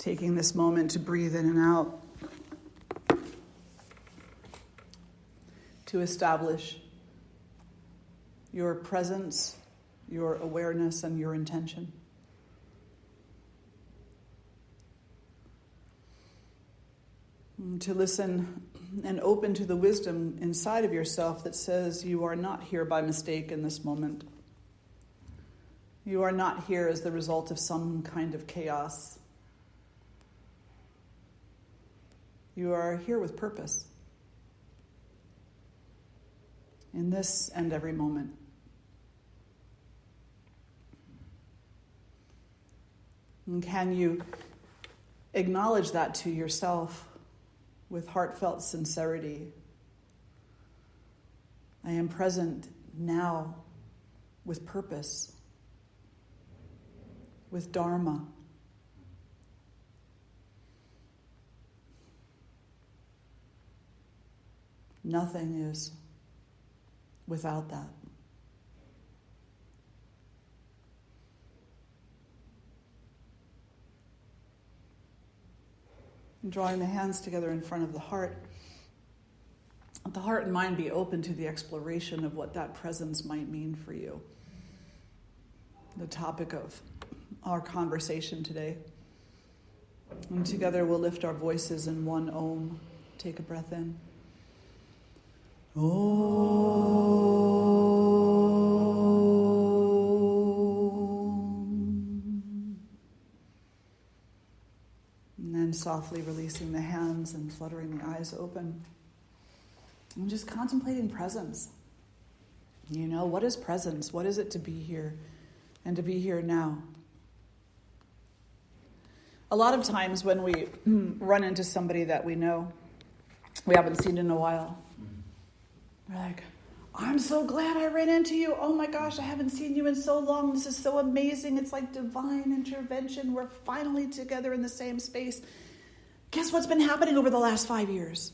Taking this moment to breathe in and out, to establish your presence, your awareness, and your intention. And to listen and open to the wisdom inside of yourself that says you are not here by mistake in this moment. You are not here as the result of some kind of chaos. You are here with purpose in this and every moment. And can you acknowledge that to yourself with heartfelt sincerity? I am present now with purpose, with Dharma. Nothing is without that. And drawing the hands together in front of the heart, let the heart and mind be open to the exploration of what that presence might mean for you. The topic of our conversation today. And together we'll lift our voices in one Om. Take a breath in. Om. And then softly releasing the hands and fluttering the eyes open. And just contemplating presence. You know, what is presence? What is it to be here and to be here now? A lot of times when we run into somebody that we know, we haven't seen in a while, we're like, I'm so glad I ran into you. Oh my gosh, I haven't seen you in so long. This is so amazing. It's like divine intervention. We're finally together in the same space. Guess what's been happening over the last 5 years?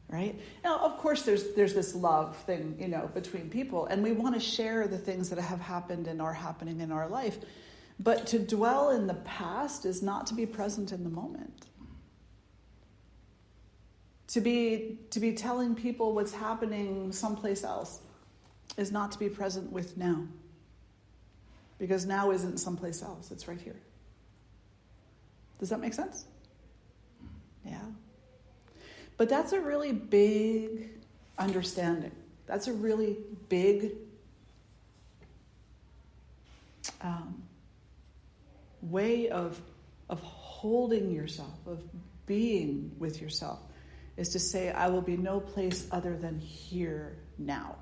Right? Now, of course, there's this love thing, between people, and we want to share the things that have happened and are happening in our life. But to dwell in the past is not to be present in the moment. To be telling people what's happening someplace else is not to be present with now. Because now isn't someplace else, it's right here. Does that make sense? Yeah. But that's a really big understanding. That's a really big way of holding yourself, of being with yourself, is to say, I will be no place other than here now.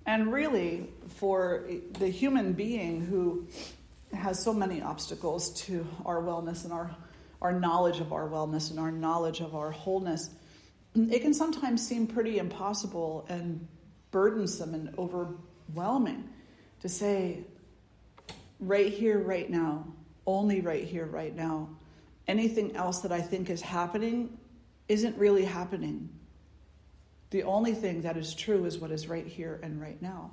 And really, for the human being who has so many obstacles to our wellness and our knowledge of our wellness and our knowledge of our wholeness, it can sometimes seem pretty impossible and burdensome and overwhelming to say, right here, right now, only right here, right now, anything else that I think is happening isn't really happening. The only thing that is true is what is right here and right now.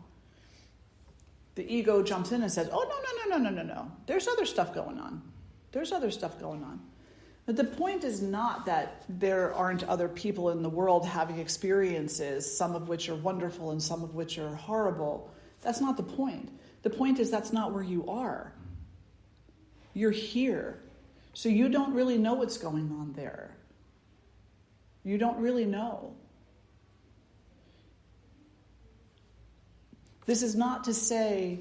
The ego jumps in and says, oh, no. There's other stuff going on. But the point is not that there aren't other people in the world having experiences, some of which are wonderful and some of which are horrible. That's not the point. The point is that's not where you are. You're here. So you don't really know what's going on there. You don't really know. This is not to say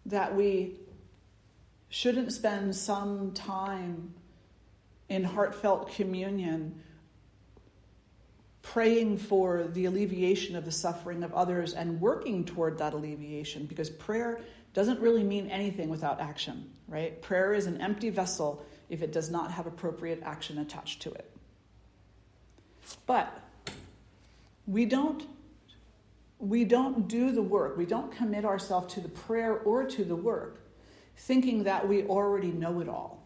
that we shouldn't spend some time in heartfelt communion praying for the alleviation of the suffering of others and working toward that alleviation, because prayer doesn't really mean anything without action, right? Prayer is an empty vessel if it does not have appropriate action attached to it. But we don't do the work. We don't commit ourselves to the prayer or to the work thinking that we already know it all.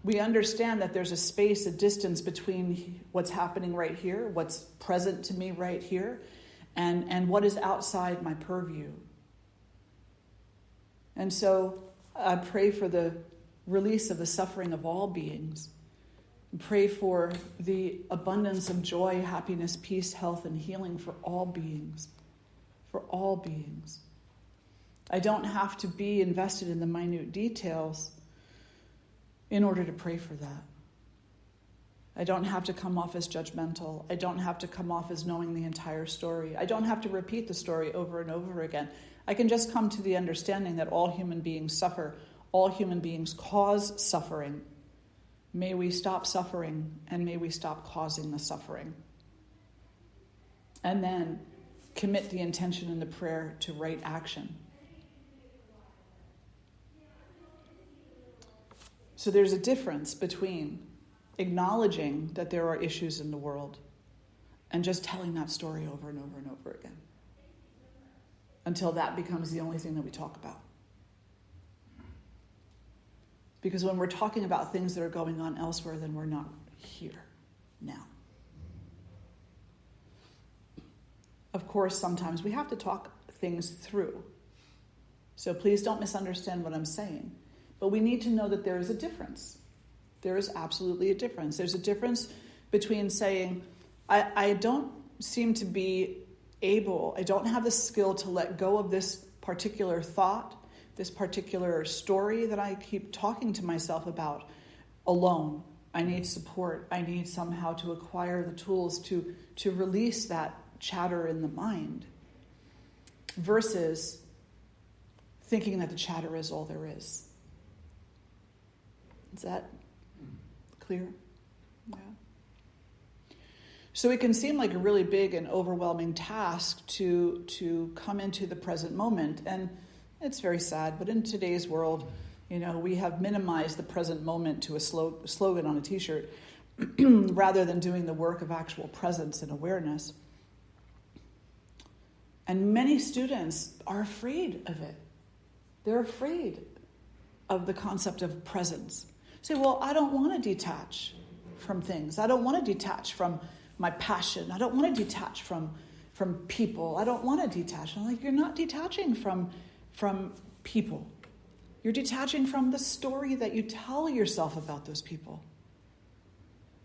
We understand that there's a space, a distance between what's happening right here, what's present to me right here, and what is outside my purview. And so I pray for the release of the suffering of all beings. Pray for the abundance of joy, happiness, peace, health, and healing for all beings. For all beings. I don't have to be invested in the minute details in order to pray for that. I don't have to come off as judgmental. I don't have to come off as knowing the entire story. I don't have to repeat the story over and over again. I can just come to the understanding that all human beings suffer. All human beings cause suffering. May we stop suffering, and may we stop causing the suffering. And then commit the intention and the prayer to right action. So there's a difference between acknowledging that there are issues in the world and just telling that story over and over and over again until that becomes the only thing that we talk about. Because when we're talking about things that are going on elsewhere, then we're not here now. Of course, sometimes we have to talk things through. So please don't misunderstand what I'm saying. But we need to know that there is a difference. There is absolutely a difference. There's a difference between saying, I don't seem to be able, I don't have the skill to let go of this particular thought, this particular story that I keep talking to myself about alone. I need support. I need somehow to acquire the tools to release that chatter in the mind versus thinking that the chatter is all there is. Is that clear? Yeah. So it can seem like a really big and overwhelming task to come into the present moment. And it's very sad, but in today's world, we have minimized the present moment to a slogan on a t-shirt rather than doing the work of actual presence and awareness. And many students are afraid of it. They're afraid of the concept of presence. Say, well, I don't want to detach from things. I don't want to detach from my passion. I don't want to detach from people. I don't want to detach. I'm like, you're not detaching from people. You're detaching from the story that you tell yourself about those people.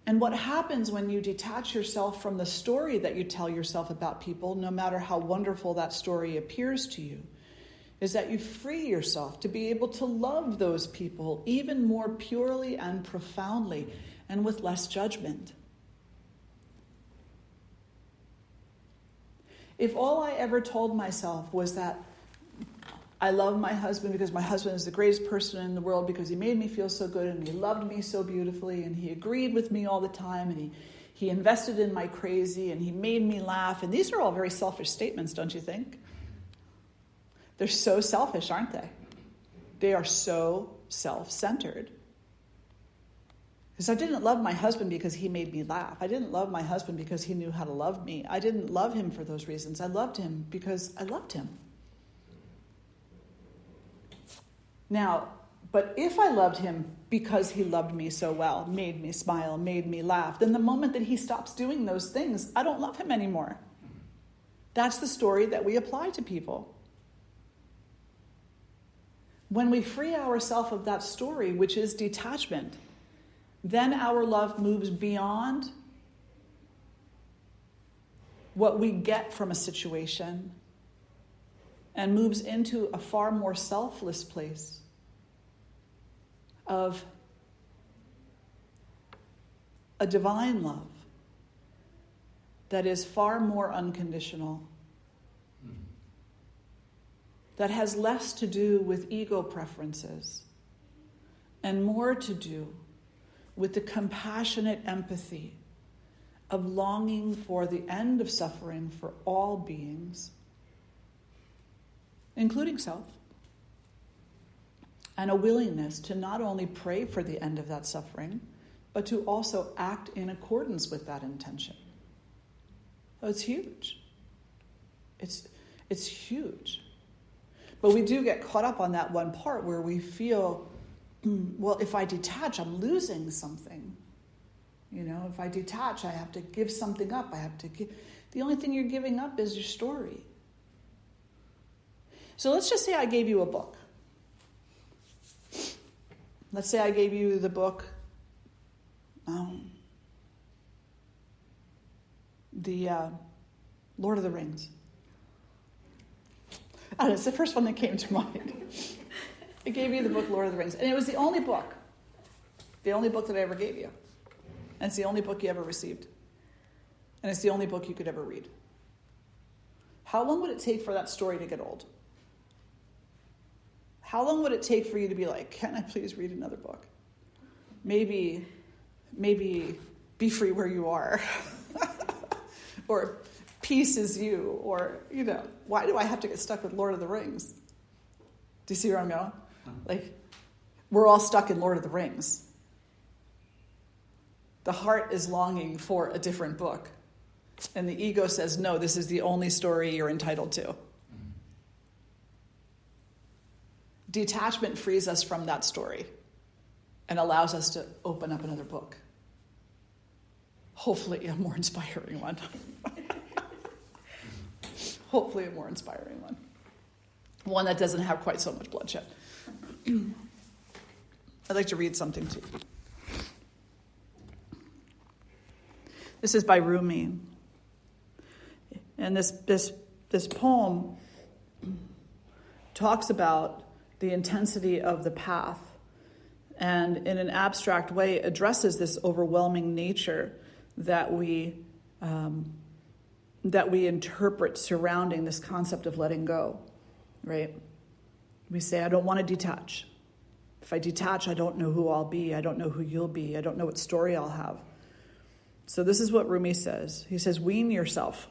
And what happens when you detach yourself from the story that you tell yourself about people, no matter how wonderful that story appears to you, is that you free yourself to be able to love those people even more purely and profoundly and with less judgment. If all I ever told myself was that I love my husband because my husband is the greatest person in the world because he made me feel so good and he loved me so beautifully and he agreed with me all the time and he invested in my crazy and he made me laugh. And these are all very selfish statements, don't you think? They're so selfish, aren't they? They are so self-centered. Because I didn't love my husband because he made me laugh. I didn't love my husband because he knew how to love me. I didn't love him for those reasons. I loved him because I loved him. Now, but if I loved him because he loved me so well, made me smile, made me laugh, then the moment that he stops doing those things, I don't love him anymore. That's the story that we apply to people. When we free ourselves of that story, which is detachment, then our love moves beyond what we get from a situation and moves into a far more selfless place of a divine love that is far more unconditional, that has less to do with ego preferences and more to do with the compassionate empathy of longing for the end of suffering for all beings, including self, and a willingness to not only pray for the end of that suffering, but to also act in accordance with that intention. Oh, it's huge. It's huge. But we do get caught up on that one part where we feel, well, if I detach, I'm losing something. If I detach, I have to give something up. The only thing you're giving up is your story. So let's just say I gave you a book. Let's say I gave you the book, the Lord of the Rings. I don't know, it's the first one that came to mind. I gave you the book Lord of the Rings, and it was the only book that I ever gave you. And it's the only book you ever received. And it's the only book you could ever read. How long would it take for that story to get old? How long would it take for you to be like, can I please read another book? Maybe Be Free Where You Are. Or Peace Is You. Or, why do I have to get stuck with Lord of the Rings? Do you see where I'm going? Like, we're all stuck in Lord of the Rings. The heart is longing for a different book. And the ego says, no, this is the only story you're entitled to. Detachment frees us from that story and allows us to open up another book. Hopefully a more inspiring one. Hopefully a more inspiring one. One that doesn't have quite so much bloodshed. I'd like to read something to you. This is by Rumi. And this poem talks about the intensity of the path, and in an abstract way addresses this overwhelming nature that we interpret surrounding this concept of letting go, right? We say, I don't want to detach. If I detach, I don't know who I'll be. I don't know who you'll be. I don't know what story I'll have. So this is what Rumi says. He says, wean yourself.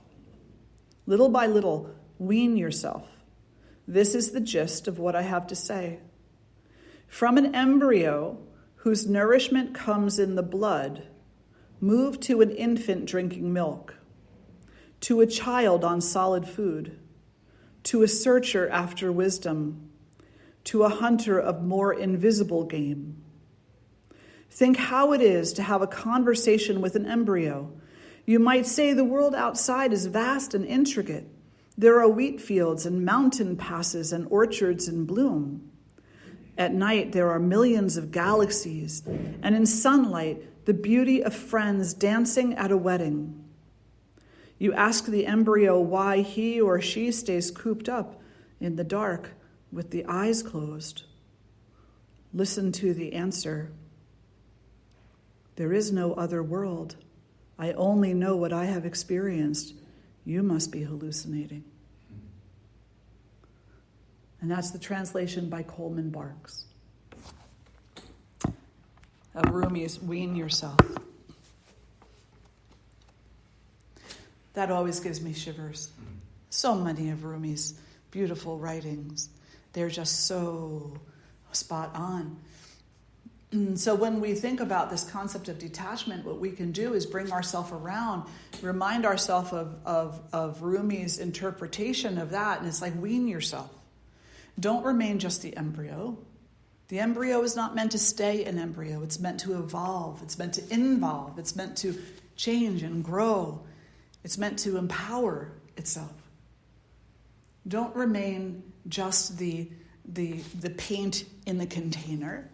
Little by little, wean yourself. This is the gist of what I have to say. From an embryo whose nourishment comes in the blood, move to an infant drinking milk, to a child on solid food, to a searcher after wisdom, to a hunter of more invisible game. Think how it is to have a conversation with an embryo. You might say the world outside is vast and intricate. There are wheat fields and mountain passes and orchards in bloom. At night, there are millions of galaxies, and in sunlight, the beauty of friends dancing at a wedding. You ask the embryo why he or she stays cooped up in the dark with the eyes closed. Listen to the answer. There is no other world. I only know what I have experienced. You must be hallucinating. And that's the translation by Coleman Barks of Rumi's Wean Yourself. That always gives me shivers. So many of Rumi's beautiful writings, they're just so spot on. So when we think about this concept of detachment, what we can do is bring ourselves around, remind ourselves of Rumi's interpretation of that, and it's like, wean yourself. Don't remain just the embryo. The embryo is not meant to stay an embryo. It's meant to evolve. It's meant to involve. It's meant to change and grow. It's meant to empower itself. Don't remain just the paint in the container.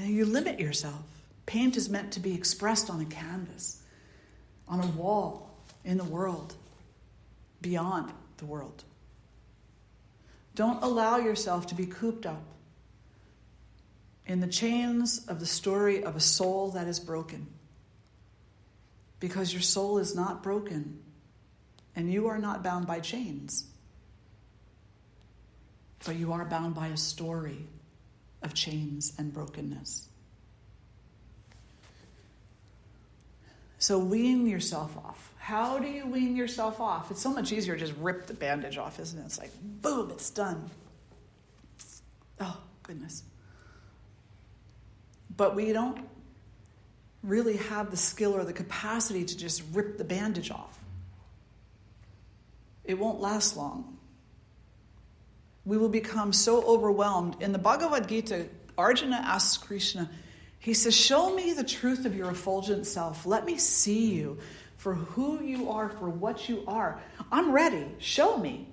You limit yourself. Paint is meant to be expressed on a canvas, on a wall, in the world, beyond the world. Don't allow yourself to be cooped up in the chains of the story of a soul that is broken. Because your soul is not broken, and you are not bound by chains. But you are bound by a story of chains and brokenness. So wean yourself off. How do you wean yourself off? It's so much easier to just rip the bandage off, isn't it? It's like, boom, it's done. Oh, goodness. But we don't really have the skill or the capacity to just rip the bandage off. It won't last long. We will become so overwhelmed. In the Bhagavad Gita, Arjuna asks Krishna, he says, show me the truth of your effulgent self. Let me see you for who you are, for what you are. I'm ready. Show me.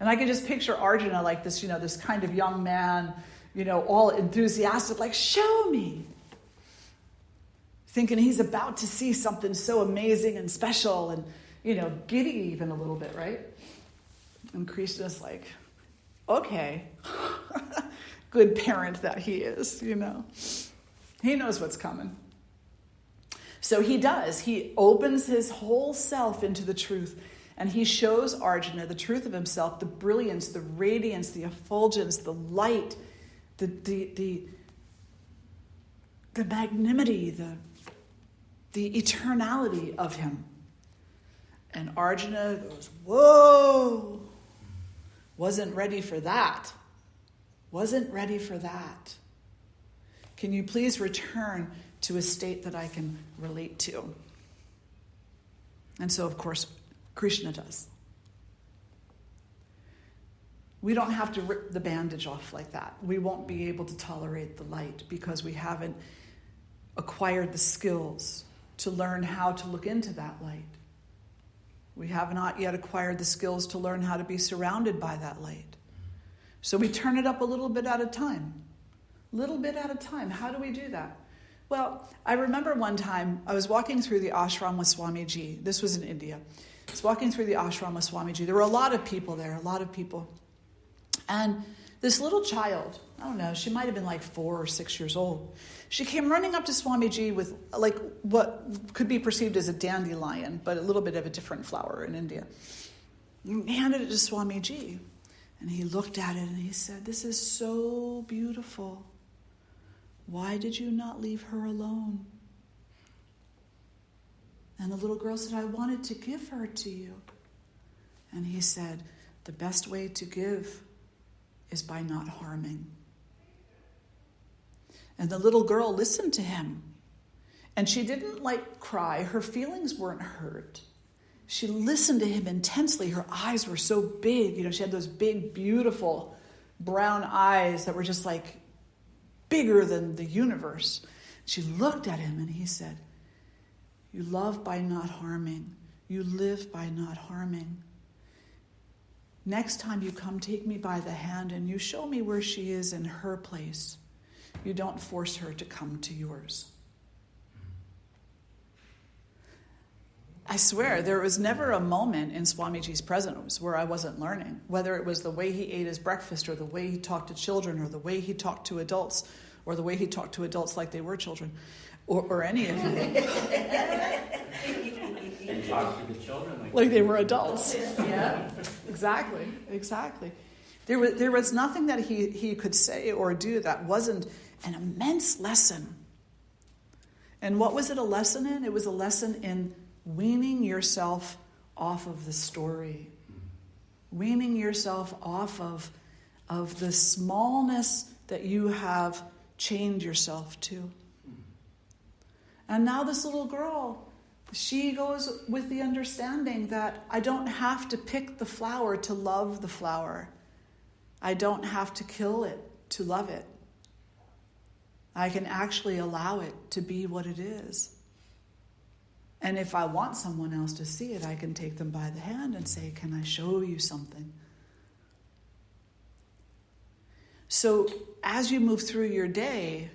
And I can just picture Arjuna like this, this kind of young man, all enthusiastic, like, show me. Thinking he's about to see something so amazing and special and, giddy even a little bit, right? And Krishna's like, okay, good parent that he is, He knows what's coming. So he does. He opens his whole self into the truth, and he shows Arjuna the truth of himself, the brilliance, the radiance, the effulgence, the light, the magnanimity, the eternality of him. And Arjuna goes, whoa, wasn't ready for that. Wasn't ready for that. Can you please return to a state that I can relate to? And so, of course, Krishna does. We don't have to rip the bandage off like that. We won't be able to tolerate the light because we haven't acquired the skills to learn how to look into that light. We have not yet acquired the skills to learn how to be surrounded by that light. So we turn it up a little bit at a time. Little bit at a time. How do we do that? Well, I remember one time I was walking through the ashram with Swamiji. This was in India. I was walking through the ashram with Swamiji. There were a lot of people there, a lot of people. And this little child, I don't know, she might have been like 4 or 6 years old. She came running up to Swamiji with like what could be perceived as a dandelion, but a little bit of a different flower in India. And handed it to Swamiji. And he looked at it and he said, "This is so beautiful. Why did you not leave her alone?" And the little girl said, "I wanted to give her to you." And he said, "The best way to give is by not harming." And the little girl listened to him. And she didn't cry. Her feelings weren't hurt. She listened to him intensely. Her eyes were so big. She had those big, beautiful brown eyes that were just bigger than the universe. She looked at him and he said, "You love by not harming. You live by not harming. Next time you come, take me by the hand and you show me where she is in her place. You don't force her to come to yours." I swear, there was never a moment in Swamiji's presence where I wasn't learning, whether it was the way he ate his breakfast or the way he talked to children or the way he talked to adults or the way he talked to adults like they were children or any of it. He talked to the children like they were adults. Yeah, exactly. There was nothing that he could say or do that wasn't an immense lesson. And what was it a lesson in? It was a lesson in weaning yourself off of the story. Weaning yourself off of the smallness that you have chained yourself to. And now this little girl, she goes with the understanding that I don't have to pick the flower to love the flower. I don't have to kill it to love it. I can actually allow it to be what it is. And if I want someone else to see it, I can take them by the hand and say, "Can I show you something?" So as you move through your day,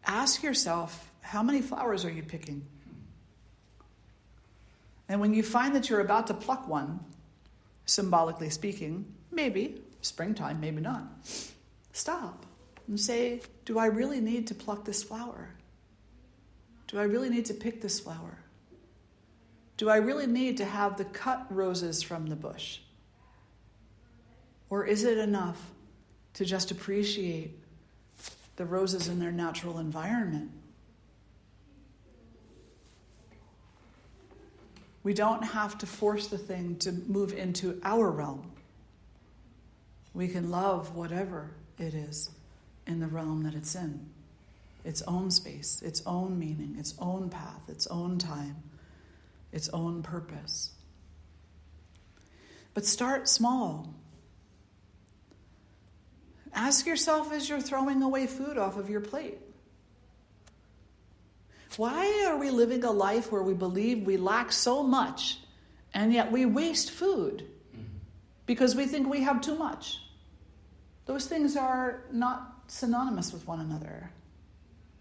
ask yourself, how many flowers are you picking? And when you find that you're about to pluck one, symbolically speaking, maybe springtime, maybe not, stop and say, do I really need to pluck this flower? Do I really need to pick this flower? Do I really need to have the cut roses from the bush? Or is it enough to just appreciate the roses in their natural environment? We don't have to force the thing to move into our realm. We can love whatever it is in the realm that it's in. Its own space, its own meaning, its own path, its own time, its own purpose. But start small. Ask yourself as you're throwing away food off of your plate. Why are we living a life where we believe we lack so much and yet we waste food because we think we have too much? Those things are not synonymous with one another,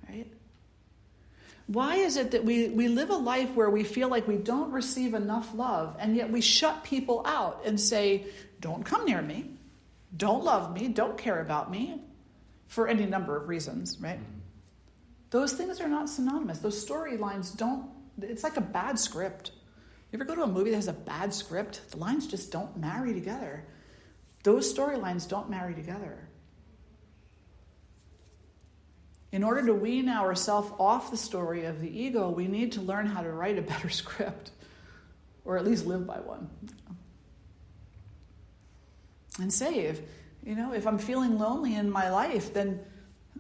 right? Why is it that we live a life where we feel like we don't receive enough love, and yet we shut people out and say, don't come near me, don't love me, don't care about me, for any number of reasons, right? Those things are not synonymous. Those storylines don't, it's like a bad script. You ever go to a movie that has a bad script? The lines just don't marry together. Those storylines don't marry together. In order to wean ourselves off the story of the ego, we need to learn how to write a better script, or at least live by one. And say, if I'm feeling lonely in my life, then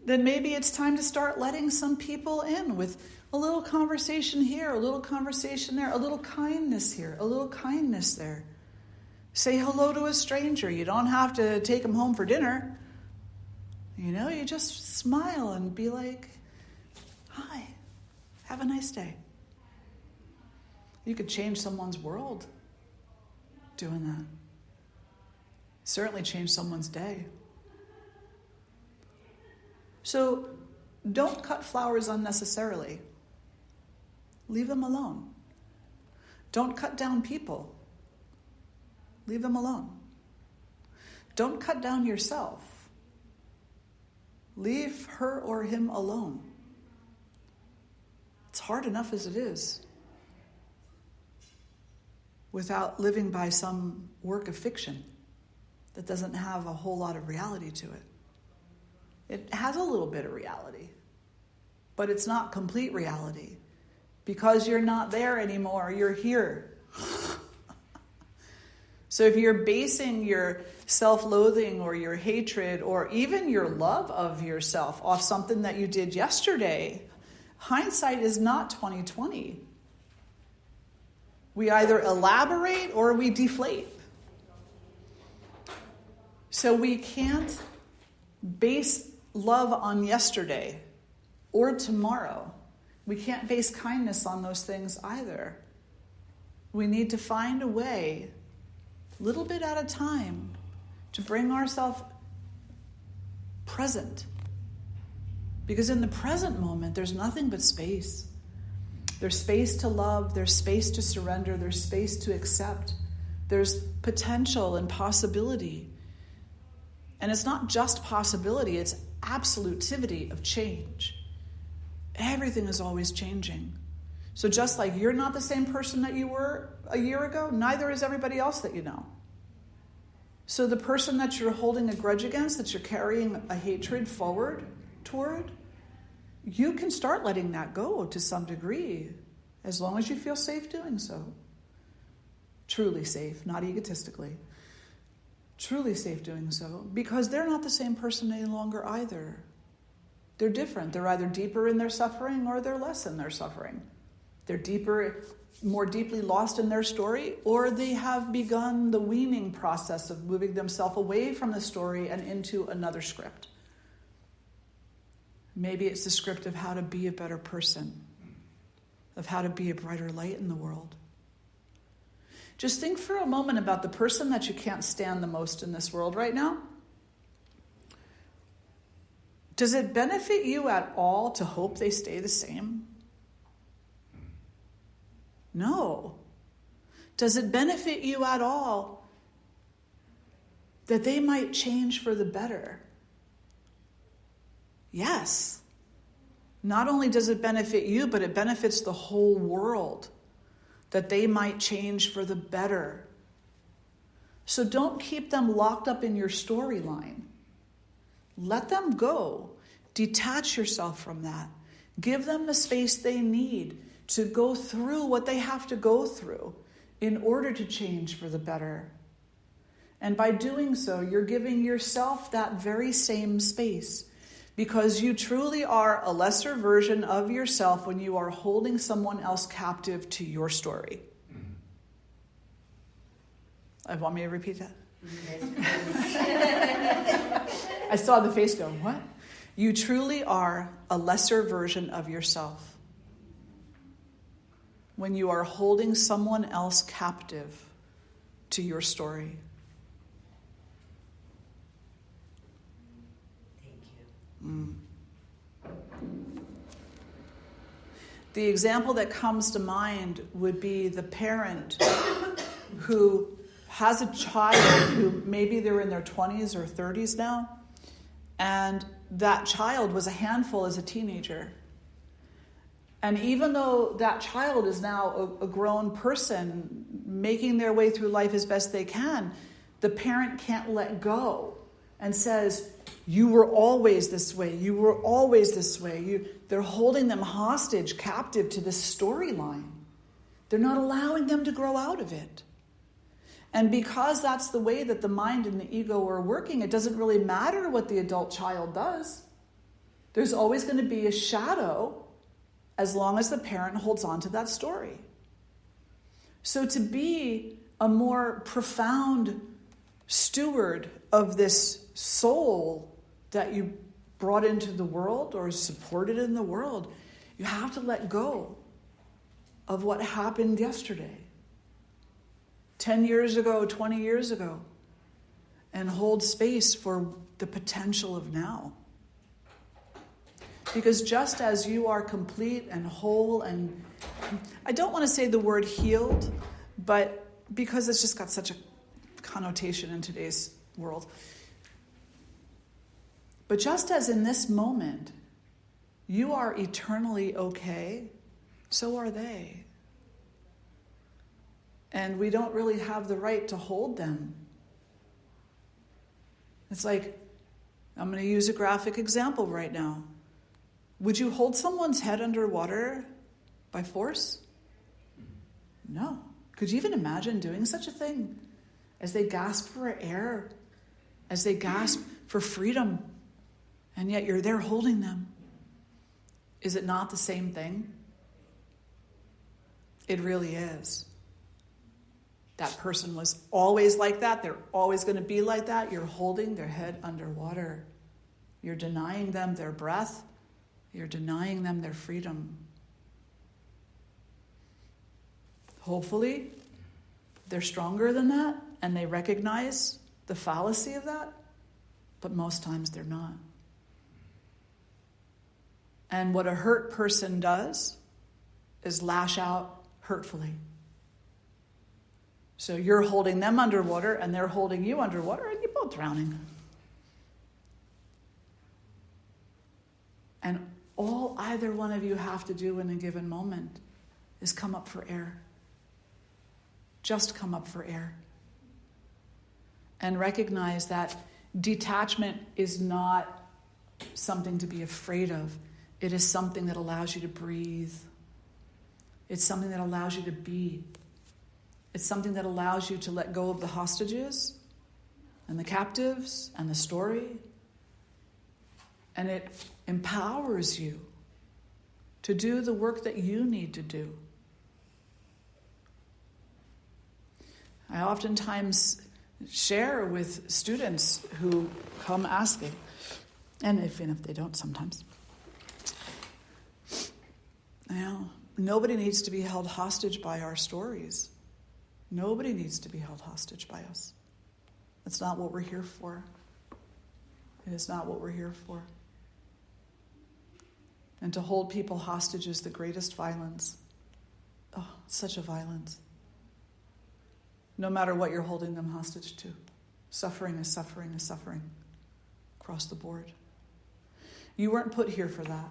maybe it's time to start letting some people in with a little conversation here, a little conversation there, a little kindness here, a little kindness there. Say hello to a stranger. You don't have to take them home for dinner. You just smile and be like, hi, have a nice day. You could change someone's world doing that. Certainly change someone's day. So don't cut flowers unnecessarily. Leave them alone. Don't cut down people. Leave them alone. Don't cut down yourself. Leave her or him alone. It's hard enough as it is, without living by some work of fiction that doesn't have a whole lot of reality to it. It has a little bit of reality, but it's not complete reality. Because you're not there anymore, you're here. So if you're basing your self-loathing or your hatred or even your love of yourself off something that you did yesterday, hindsight is not 20/20. We either elaborate or we deflate. So we can't base love on yesterday or tomorrow. We can't base kindness on those things either. We need to find a way, little bit at a time, to bring ourselves present. Because in the present moment, there's nothing but space. There's space to love, there's space to surrender, there's space to accept. There's potential and possibility. And it's not just possibility, it's absolutivity of change. Everything is always changing. So just like you're not the same person that you were a year ago, neither is everybody else that you know. So the person that you're holding a grudge against, that you're carrying a hatred forward toward, you can start letting that go to some degree, as long as you feel safe doing so. Truly safe, not egotistically. Truly safe doing so, because they're not the same person any longer either. They're different. They're either deeper in their suffering or they're less in their suffering. They're deeper, more deeply lost in their story, or they have begun the weaning process of moving themselves away from the story and into another script. Maybe it's the script of how to be a better person, of how to be a brighter light in the world. Just think for a moment about the person that you can't stand the most in this world right now. Does it benefit you at all to hope they stay the same? No. Does it benefit you at all that they might change for the better? Yes. Not only does it benefit you, but it benefits the whole world, that they might change for the better. So don't keep them locked up in your storyline. Let them go. Detach yourself from that. Give them the space they need to go through what they have to go through in order to change for the better. And by doing so, you're giving yourself that very same space, because you truly are a lesser version of yourself when you are holding someone else captive to your story. Want me to repeat that? I saw the face go, what? You truly are a lesser version of yourself when you are holding someone else captive to your story. The example that comes to mind would be the parent who has a child who maybe they're in their 20s or 30s now, and that child was a handful as a teenager. And even though that child is now a grown person making their way through life as best they can, the parent can't let go and says, you were always this way. You were always this way. They're holding them hostage, captive to this storyline. They're not allowing them to grow out of it. And because that's the way that the mind and the ego are working, it doesn't really matter what the adult child does. There's always going to be a shadow as long as the parent holds on to that story. So to be a more profound steward of this soul that you brought into the world or supported in the world, you have to let go of what happened yesterday, 10 years ago, 20 years ago, and hold space for the potential of now. Because just as you are complete and whole, and I don't want to say the word healed, but because it's just got such a connotation in today's world. But just as in this moment, you are eternally okay, so are they. And we don't really have the right to hold them. It's like, I'm going to use a graphic example right now. Would you hold someone's head underwater by force? No. Could you even imagine doing such a thing? As they gasp for air, as they gasp for freedom, and yet you're there holding them. Is it not the same thing? It really is. That person was always like that. They're always going to be like that. You're holding their head underwater. You're denying them their breath. You're denying them their freedom. Hopefully, they're stronger than that and they recognize the fallacy of that, but most times they're not. And what a hurt person does is lash out hurtfully. So you're holding them underwater and they're holding you underwater and you're both drowning. And all either one of you have to do in a given moment is come up for air. Just come up for air. And recognize that detachment is not something to be afraid of. It is something that allows you to breathe. It's something that allows you to be. It's something that allows you to let go of the hostages and the captives and the story. And it empowers you to do the work that you need to do. I oftentimes share with students who come asking, and even if they don't sometimes, nobody needs to be held hostage by our stories. Nobody needs to be held hostage by us. That's not what we're here for. It is not what we're here for. And to hold people hostage is the greatest violence. Oh, such a violence. No matter what you're holding them hostage to. Suffering is suffering is suffering. Across the board. You weren't put here for that.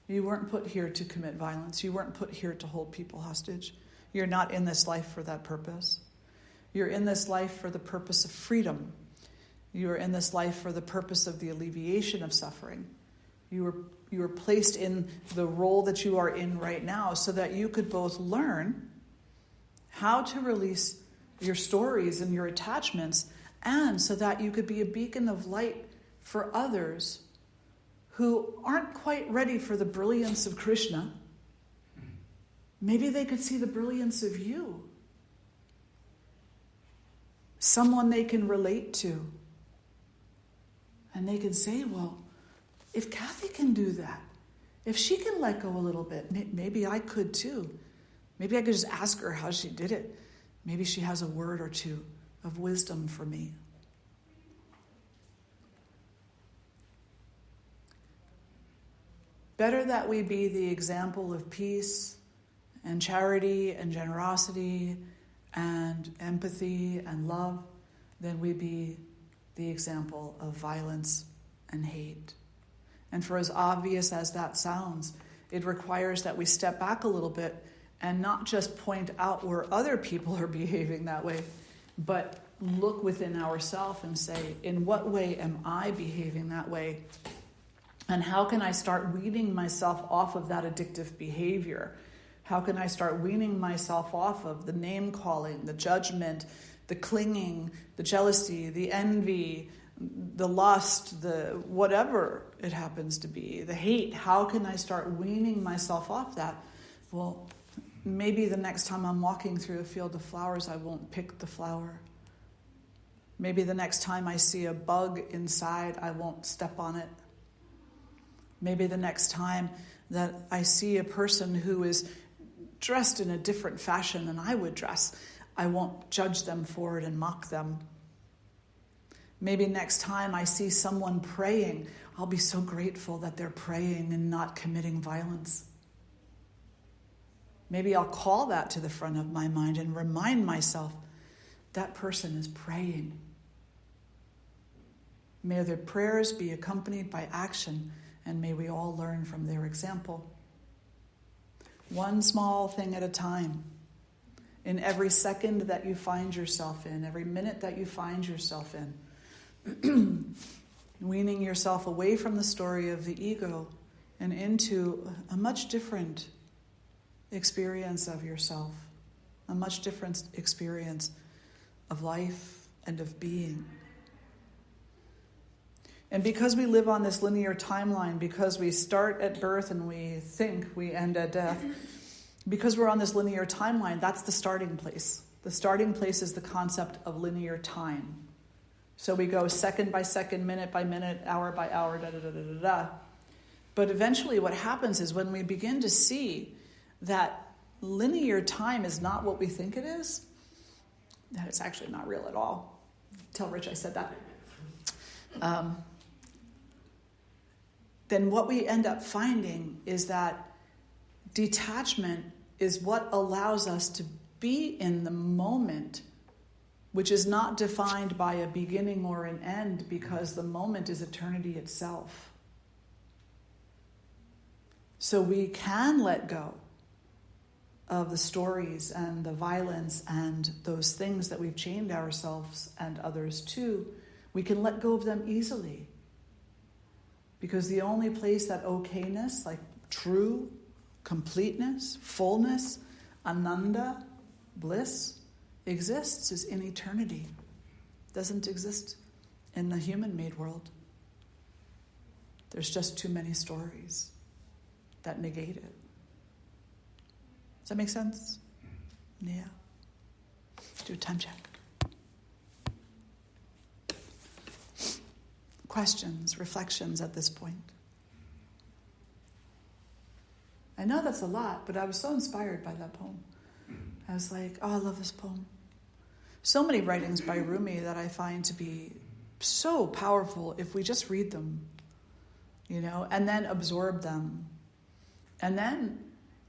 You weren't put here to commit violence. You weren't put here to hold people hostage. You're not in this life for that purpose. You're in this life for the purpose of freedom. You are in this life for the purpose of the alleviation of suffering. You were placed in the role that you are in right now so that you could both learn how to release your stories and your attachments, and so that you could be a beacon of light for others who aren't quite ready for the brilliance of Krishna. Maybe they could see the brilliance of you. Someone they can relate to. And they can say, well, if Kathy can do that, if she can let go a little bit, maybe I could too. Maybe I could just ask her how she did it. Maybe she has a word or two of wisdom for me. Better that we be the example of peace and charity and generosity and empathy and love than we be the example of violence and hate. And for as obvious as that sounds, it requires that we step back a little bit and not just point out where other people are behaving that way, but look within ourselves and say, in what way am I behaving that way? And how can I start weaning myself off of that addictive behavior? How can I start weaning myself off of the name calling, the judgment, the clinging, the jealousy, the envy, the lust, the whatever it happens to be, the hate? How can I start weaning myself off that? Well, maybe the next time I'm walking through a field of flowers, I won't pick the flower. Maybe the next time I see a bug inside, I won't step on it. Maybe the next time that I see a person who is dressed in a different fashion than I would dress, I won't judge them for it and mock them. Maybe next time I see someone praying, I'll be so grateful that they're praying and not committing violence. Maybe I'll call that to the front of my mind and remind myself that person is praying. May their prayers be accompanied by action, and may we all learn from their example. One small thing at a time. In every second that you find yourself in, every minute that you find yourself in, weaning yourself away from the story of the ego and into a much different experience of yourself, a much different experience of life and of being. And because we live on this linear timeline, because we start at birth and we think we end at death, because we're on this linear timeline, that's the starting place. The starting place is the concept of linear time. So we go second by second, minute by minute, hour by hour, da-da-da-da-da-da. But eventually what happens is when we begin to see that linear time is not what we think it is, that it's actually not real at all. Tell Rich I said that. Then what we end up finding is that detachment is what allows us to be in the moment, which is not defined by a beginning or an end, because the moment is eternity itself. So we can let go of the stories and the violence and those things that we've chained ourselves and others to. We can let go of them easily. Because the only place that okayness, like true completeness, fullness, ananda, bliss, exists is in eternity. It doesn't exist in the human-made world. There's just too many stories that negate it. Does that make sense? Yeah. Do a time check. Questions, reflections at this point? I know that's a lot, but I was so inspired by that poem. I was like, oh, I love this poem. So many writings by Rumi that I find to be so powerful if we just read them, and then absorb them. And then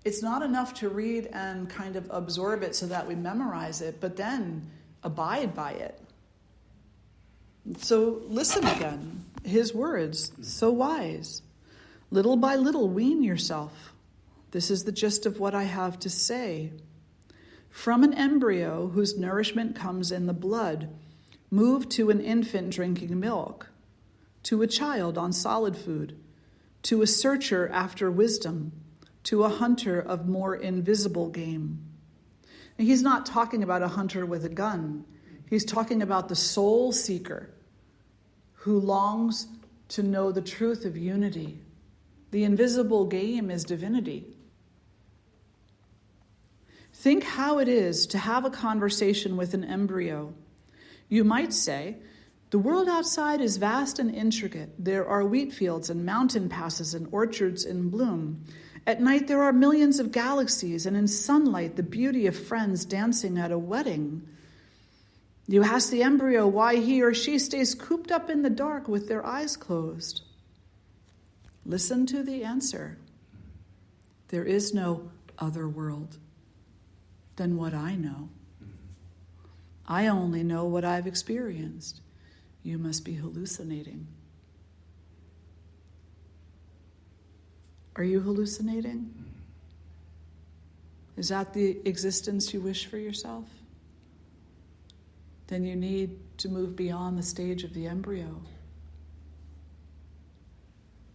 it's not enough to read and kind of absorb it so that we memorize it, but then abide by it. So listen again. His words, so wise. Little by little, wean yourself. This is the gist of what I have to say. From an embryo whose nourishment comes in the blood, move to an infant drinking milk, to a child on solid food, to a searcher after wisdom, to a hunter of more invisible game. And he's not talking about a hunter with a gun. He's talking about the soul seeker who longs to know the truth of unity. The invisible game is divinity. Think how it is to have a conversation with an embryo. You might say, the world outside is vast and intricate. There are wheat fields and mountain passes and orchards in bloom. At night there are millions of galaxies, and in sunlight the beauty of friends dancing at a wedding. You ask the embryo why he or she stays cooped up in the dark with their eyes closed. Listen to the answer. There is no other world than what I know. I only know what I've experienced. You must be hallucinating. Are you hallucinating? Is that the existence you wish for yourself? Then you need to move beyond the stage of the embryo.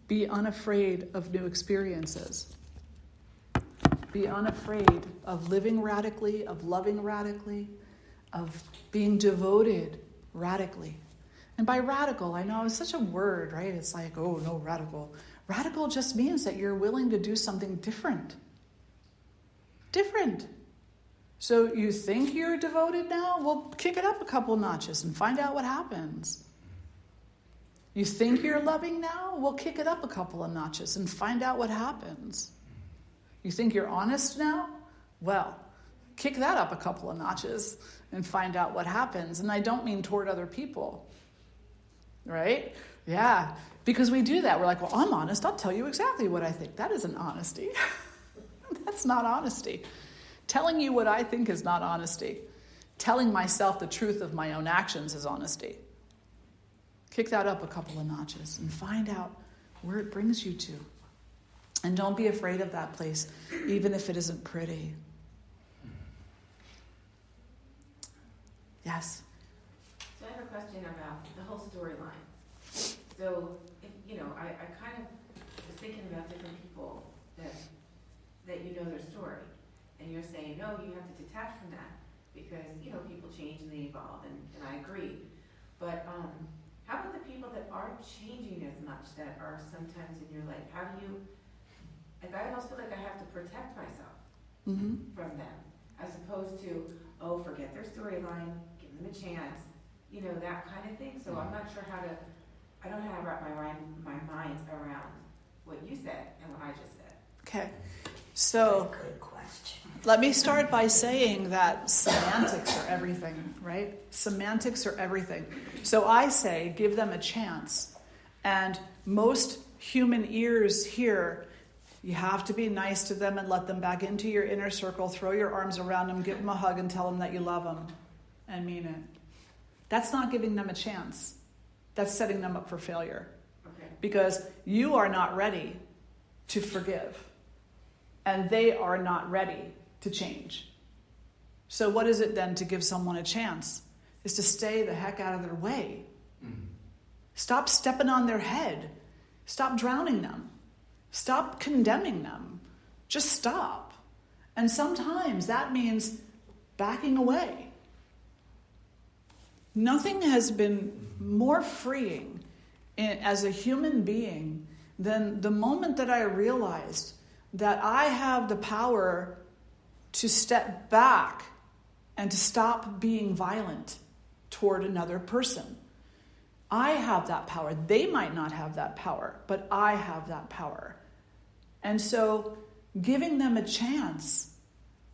Be unafraid of new experiences. Be unafraid of living radically, of loving radically, of being devoted radically. And by radical, I know it's such a word, right? It's like, oh, no, radical. Radical just means that you're willing to do something different. Different. So you think you're devoted now? Well, kick it up a couple notches and find out what happens. You think you're loving now? Well, kick it up a couple of notches and find out what happens. You think you're honest now? Well, kick that up a couple of notches and find out what happens. And I don't mean toward other people, right? Yeah, because we do that. We're like, well, I'm honest. I'll tell you exactly what I think. That isn't honesty. That's not honesty. Telling you what I think is not honesty. Telling myself the truth of my own actions is honesty. Kick that up a couple of notches and find out where it brings you to. And don't be afraid of that place, even if it isn't pretty. Yes? So I have a question about the whole storyline. So, I kind of was thinking about different people that you know their story. And you're saying, no, you have to detach from that because, people change and they evolve, and I agree. But how about the people that aren't changing as much, that are sometimes in your life? How do you, I almost feel like I have to protect myself from them, as opposed to, forget their storyline, give them a chance, that kind of thing. So I'm not sure I don't know how to wrap my mind around what you said and what I just said. Okay. So, good question. Let me start by saying that semantics are everything, right? Semantics are everything. So I say, give them a chance. And most human ears hear, you have to be nice to them and let them back into your inner circle, throw your arms around them, give them a hug and tell them that you love them and mean it. That's not giving them a chance. That's setting them up for failure. Okay. Because you are not ready to forgive. And they are not ready to change. So what is it then to give someone a chance? Is to stay the heck out of their way. Stop stepping on their head. Stop drowning them. Stop condemning them. Just stop. And sometimes that means backing away. Nothing has been more freeing as a human being than the moment that I realized that I have the power to step back and to stop being violent toward another person. I have that power. They might not have that power, but I have that power. And so giving them a chance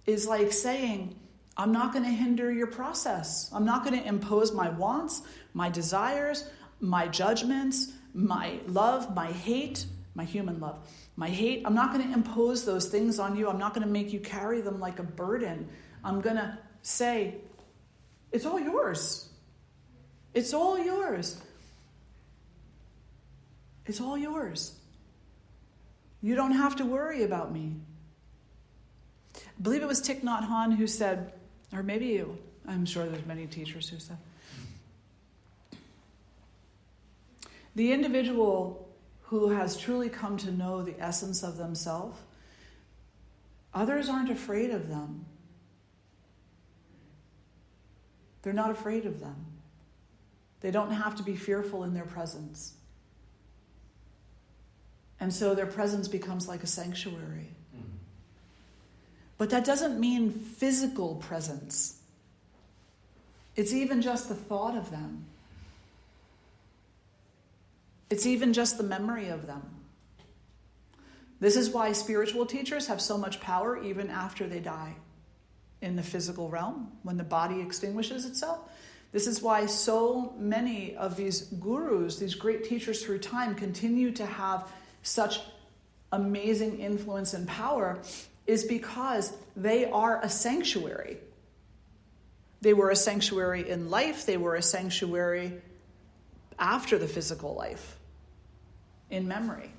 is like saying, I'm not going to hinder your process. I'm not going to impose my wants, my desires, my judgments, my love, my hate, my human love. My hate, I'm not going to impose those things on you. I'm not going to make you carry them like a burden. I'm going to say, it's all yours. It's all yours. It's all yours. You don't have to worry about me. I believe it was Thich Nhat Hanh who said, or maybe you, I'm sure there's many teachers who said, the individual who has truly come to know the essence of themselves, others aren't afraid of them. They're not afraid of them. They don't have to be fearful in their presence. And so their presence becomes like a sanctuary. But that doesn't mean physical presence. It's even just the thought of them. It's even just the memory of them. This is why spiritual teachers have so much power even after they die in the physical realm, when the body extinguishes itself. This is why so many of these gurus, these great teachers through time, continue to have such amazing influence and power is because they are a sanctuary. They were a sanctuary in life. They were a sanctuary after the physical life, in memory.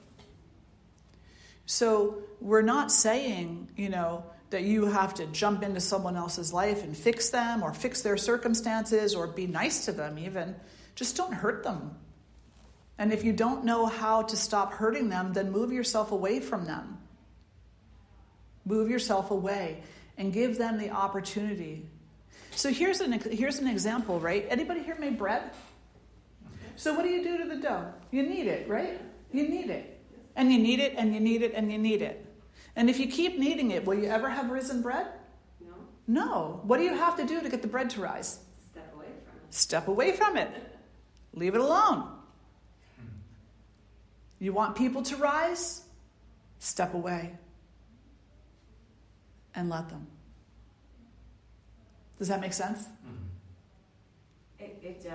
So we're not saying, that you have to jump into someone else's life and fix them or fix their circumstances or be nice to them even. Just don't hurt them. And if you don't know how to stop hurting them, then move yourself away from them. Move yourself away and give them the opportunity. So here's an example, right? Anybody here made bread? So what do you do to the dough? You knead it, right? You knead it. And you knead it, and you knead it, and you knead it. And if you keep kneading it, will you ever have risen bread? No. No. What do you have to do to get the bread to rise? Step away from it. Step away from it. Leave it alone. You want people to rise? Step away. And let them. Does that make sense? It does.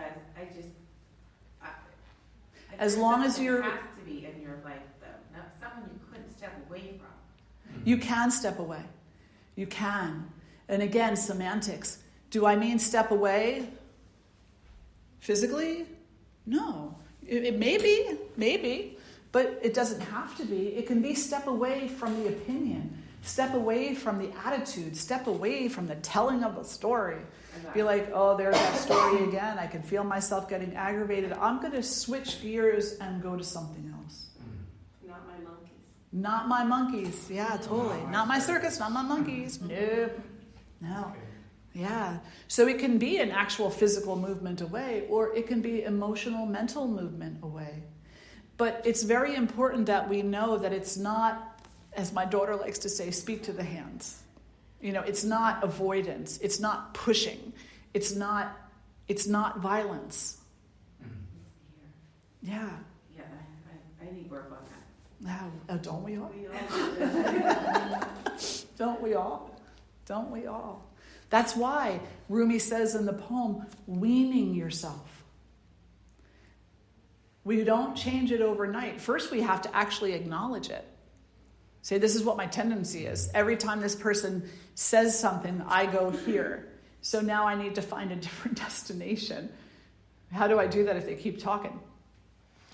As long as you're... It has to be in your life, though. Not someone you couldn't step away from. You can step away. You can. And again, semantics. Do I mean step away physically? No. It may be, but it doesn't have to be. It can be step away from the opinion, step away from the attitude, step away from the telling of the story. Be like, oh, there's that story again. I can feel myself getting aggravated. I'm going to switch gears and go to something else. Not my monkeys. Not my monkeys. Yeah, totally. Not my circus, not my monkeys. Nope. No. Yeah. So it can be an actual physical movement away, or it can be emotional, mental movement away. But it's very important that we know that it's not, as my daughter likes to say, speak to the hands. It's not avoidance. It's not pushing. It's not violence. Yeah. Yeah, I need work on that. Oh, don't we all? We all Don't we all? Don't we all? That's why Rumi says in the poem, weaning yourself. We don't change it overnight. First, we have to actually acknowledge it. Say, this is what my tendency is. Every time this person says something, I go here. So now I need to find a different destination. How do I do that if they keep talking?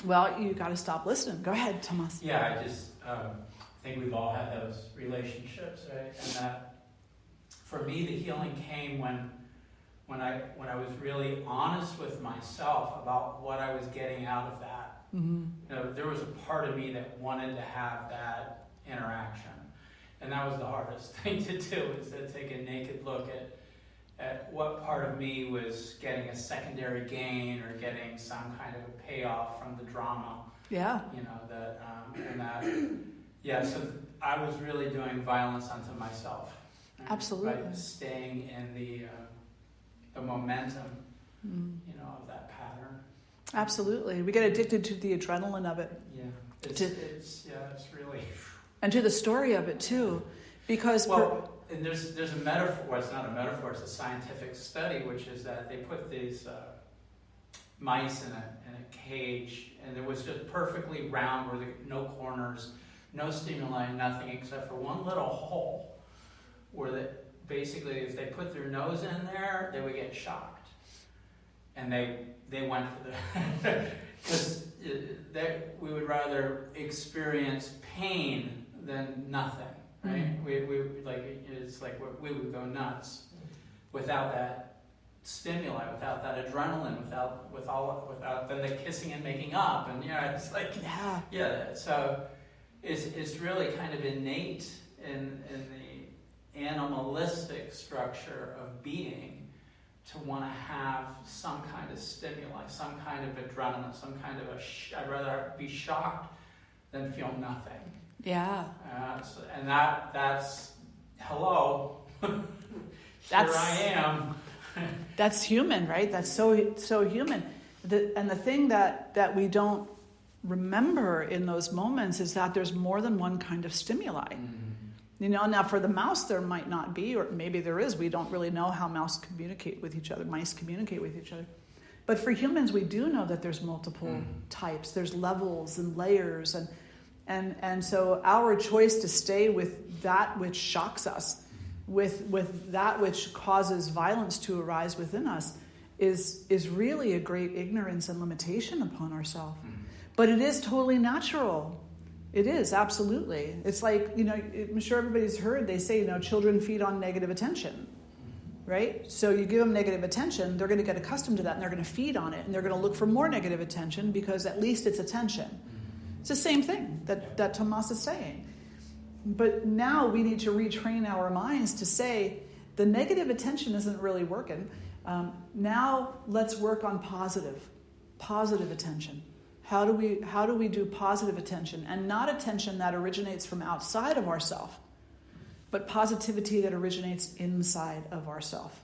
Well, you got to stop listening. Go ahead, Thomas. Yeah, I just think we've all had those relationships, right? And that, for me, the healing came when I was really honest with myself about what I was getting out of that. Mm-hmm. There was a part of me that wanted to have that interaction, and that was the hardest thing to do, is to take a naked look at what part of me was getting a secondary gain or getting some kind of a payoff from the drama. Yeah. So I was really doing violence unto myself. Right? Absolutely. By staying in the momentum, of that pattern. Absolutely. We get addicted to the adrenaline of it. Yeah. It's really... And to the story of it, too. Because... And there's a metaphor. Well, it's not a metaphor. It's a scientific study, which is that they put these mice in a cage, and it was just perfectly round, where there no corners, no stimuli, nothing except for one little hole, where basically, if they put their nose in there, they would get shocked, and they went for the because we would rather experience pain than nothing. Right? Mm-hmm. We would go nuts without that stimuli, without that adrenaline, without then the kissing and making up, and it's like So it's really kind of innate in the animalistic structure of being to want to have some kind of stimuli, some kind of adrenaline, some kind of I'd rather be shocked than feel nothing. Yeah. And that's hello. Here I am. That's human, right? That's so human. And the thing that we don't remember in those moments is that there's more than one kind of stimuli. Mm-hmm. Now for the mouse there might not be, or maybe there is. We don't really know how mice communicate with each other. But for humans, we do know that there's multiple types. There's levels and layers, And so our choice to stay with that which shocks us, with that which causes violence to arise within us, is really a great ignorance and limitation upon ourselves. But it is totally natural. It is, absolutely. It's like, I'm sure everybody's heard, they say, children feed on negative attention, right? So you give them negative attention, they're going to get accustomed to that, and they're going to feed on it, and they're going to look for more negative attention because at least it's attention. It's the same thing that Tomas is saying. But now we need to retrain our minds to say, the negative attention isn't really working. Now let's work on positive attention. How do we do positive attention? And not attention that originates from outside of ourselves, but positivity that originates inside of ourselves.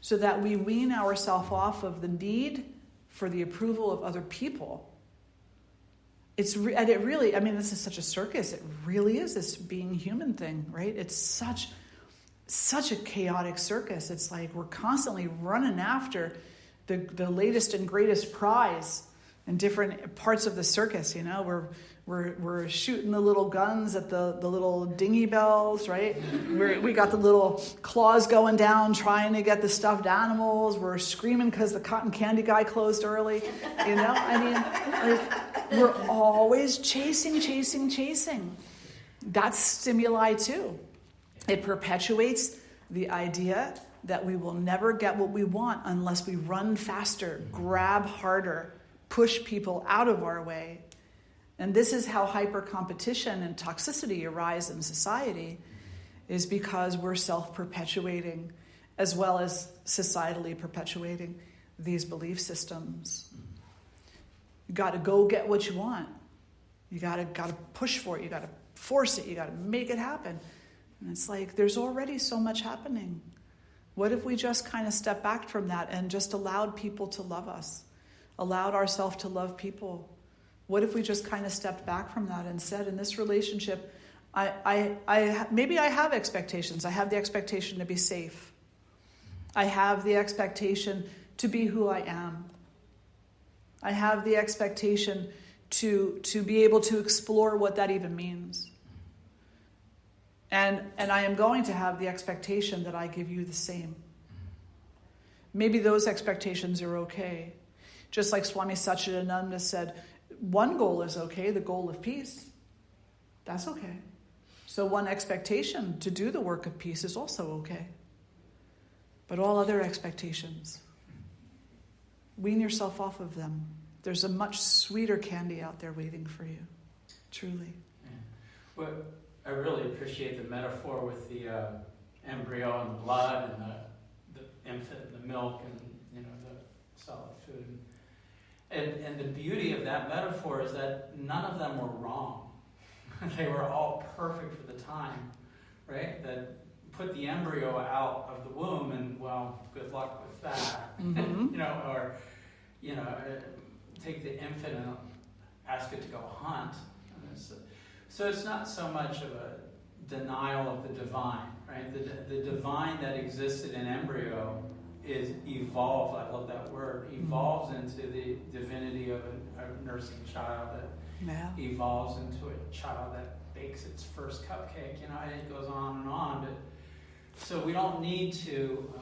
So that we wean ourselves off of the need for the approval of other people. This is such a circus. It really is this being human thing, right? It's such a chaotic circus. It's like we're constantly running after the latest and greatest prize in different parts of the circus. We're shooting the little guns at the little dingy bells, right? We got the little claws going down trying to get the stuffed animals. We're screaming because the cotton candy guy closed early. We're always chasing. That's stimuli too. It perpetuates the idea that we will never get what we want unless we run faster, grab harder, push people out of our way. And this is how hyper-competition and toxicity arise in society, is because we're self-perpetuating as well as societally perpetuating these belief systems. You got to go get what you want. You got to push for it. You got to force it. You got to make it happen. And it's like, there's already so much happening. What if we just kind of step back from that and just allowed people to love us? Allowed ourselves to love people? What if we just kind of stepped back from that and said, in this relationship, maybe I have expectations. I have the expectation to be safe. I have the expectation to be who I am. I have the expectation to be able to explore what that even means. And I am going to have the expectation that I give you the same. Maybe those expectations are okay. Just like Swami Shraddhananda said, one goal is okay, the goal of peace. That's okay. So one expectation to do the work of peace is also okay. But all other expectations, wean yourself off of them. There's a much sweeter candy out there waiting for you, truly. Yeah. Well, I really appreciate the metaphor with the embryo and the blood and the infant and the milk and the solid food. And the beauty of that metaphor is that none of them were wrong. They were all perfect for the time, right? That put the embryo out of the womb and, well, good luck with that. Mm-hmm. Take the infant and ask it to go hunt. So it's not so much of a denial of the divine, right? The divine that existed in embryo is evolved, I love that word, evolves into the divinity of a nursing child that evolves into a child that bakes its first cupcake, and it goes on and on. But so we don't need to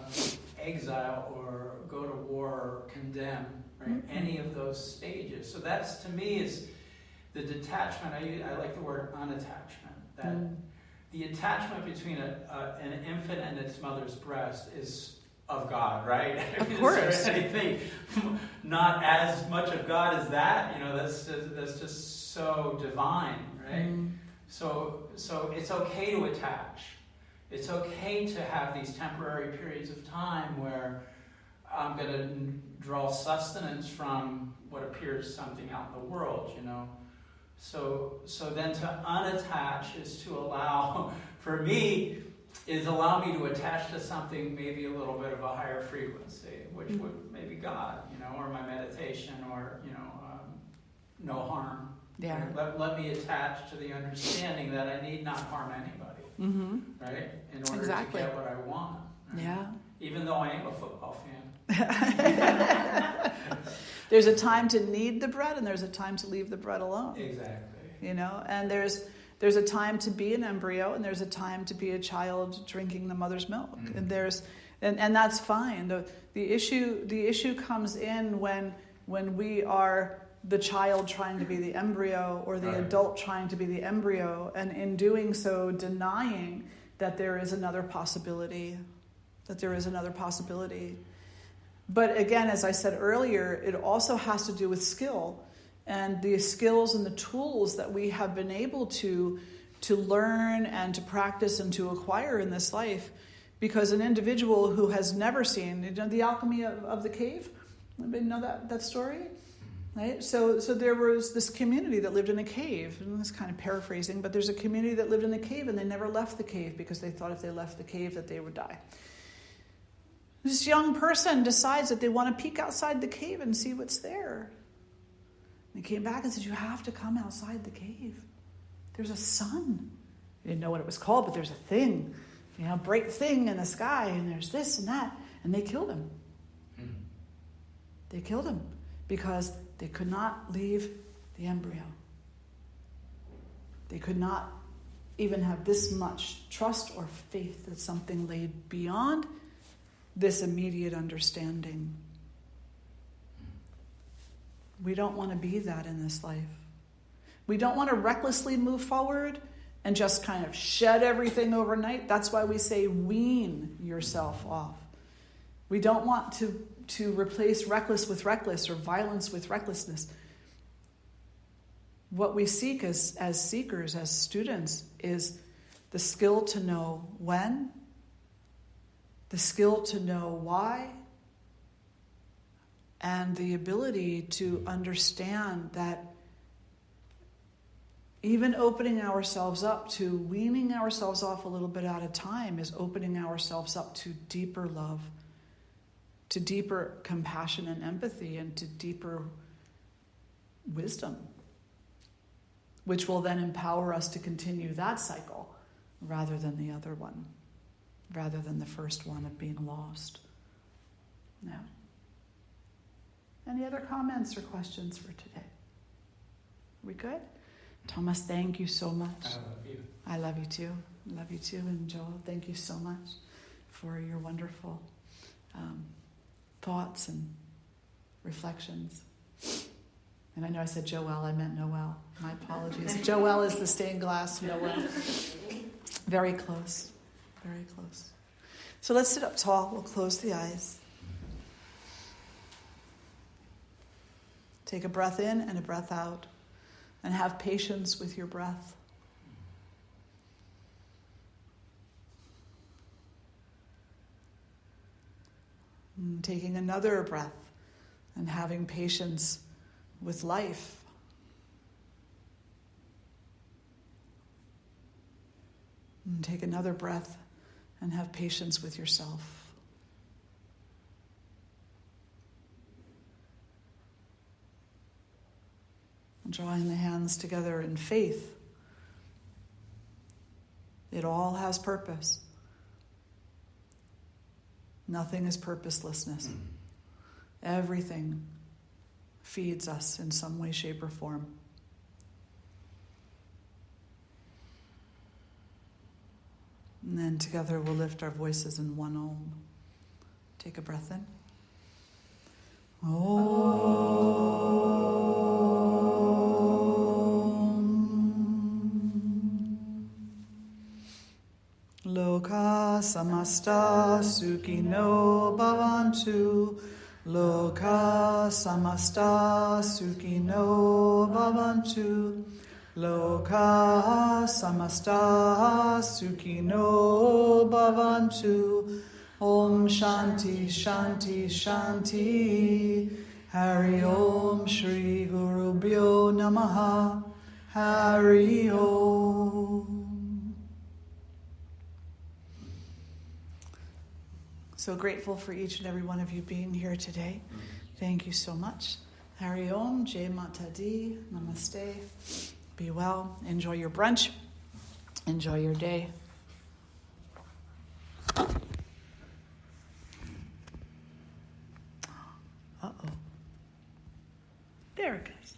exile or go to war or condemn, right? Any of those stages. So that's, to me, is the detachment. I like the word unattachment. That the attachment between an infant and its mother's breast is of God, right? Of course. Is there anything not as much of God as that? That's just so divine, right? So it's okay to attach. It's okay to have these temporary periods of time where I'm going to draw sustenance from what appears something out in the world, So then to unattach is to allow, for me, is allow me to attach to something maybe a little bit of a higher frequency, which would maybe God, or my meditation, or, no harm. Yeah. Let me attach to the understanding that I need not harm anybody, right? In order to get what I want. Right? Yeah. Even though I am a football fan. There's a time to need the bread and there's a time to leave the bread alone. Exactly. and there's a time to be an embryo, and there's a time to be a child drinking the mother's milk, and and that's fine. The issue comes in when we are the child trying to be the embryo, or the adult trying to be the embryo, and in doing so denying that there is another possibility, But again, as I said earlier, it also has to do with skill, and the skills and the tools that we have been able to learn and to practice and to acquire in this life. Because an individual who has never seen, the alchemy of the cave? Anybody know that story? Right? So there was this community that lived in a cave, and this is kind of paraphrasing, but there's a community that lived in a cave, and they never left the cave because they thought if they left the cave that they would die. This young person decides that they want to peek outside the cave and see what's there. And he came back and said, you have to come outside the cave. There's a sun. He didn't know what it was called, but there's a thing, bright thing in the sky, and there's this and that. And they killed him. They killed him because they could not leave the embryo. They could not even have this much trust or faith that something lay beyond this immediate understanding. We don't want to be that in this life. We don't want to recklessly move forward and just kind of shed everything overnight. That's why we say wean yourself off. We don't want to replace reckless with reckless or violence with recklessness. What we seek as seekers, as students, is the skill to know when, the skill to know why, and the ability to understand that even opening ourselves up to weaning ourselves off a little bit at a time is opening ourselves up to deeper love, to deeper compassion and empathy, and to deeper wisdom, which will then empower us to continue that cycle rather than the other one, rather than the first one of being lost. Now, any other comments or questions for today? We good? Thomas, thank you so much. I love you. I love you too. Love you too. And Joel, thank you so much for your wonderful thoughts and reflections. And I know I said Joel, I meant Noel. My apologies. Joel is the stained glass, Noel. Very close. Very close. So let's sit up tall. We'll close the eyes. Take a breath in and a breath out. And have patience with your breath. And taking another breath and having patience with life. And take another breath and have patience with yourself. Drawing the hands together in faith. It all has purpose. Nothing is purposelessness. Everything feeds us in some way, shape, or form. And then together we'll lift our voices in one Om. Take a breath in. Om. Loka samasta sukhino bhavantu. Loka samasta sukhino bhavantu. Loka samasta sukhino bhavantu. Om Shanti Shanti Shanti. Hari Om Shri Guru Bhyo Namaha. Hari Om. So grateful for each and every one of you being here today. Thank you so much. Hari Om, Jai Mata Di, Namaste. Be well. Enjoy your brunch. Enjoy your day. Uh-oh. There it goes.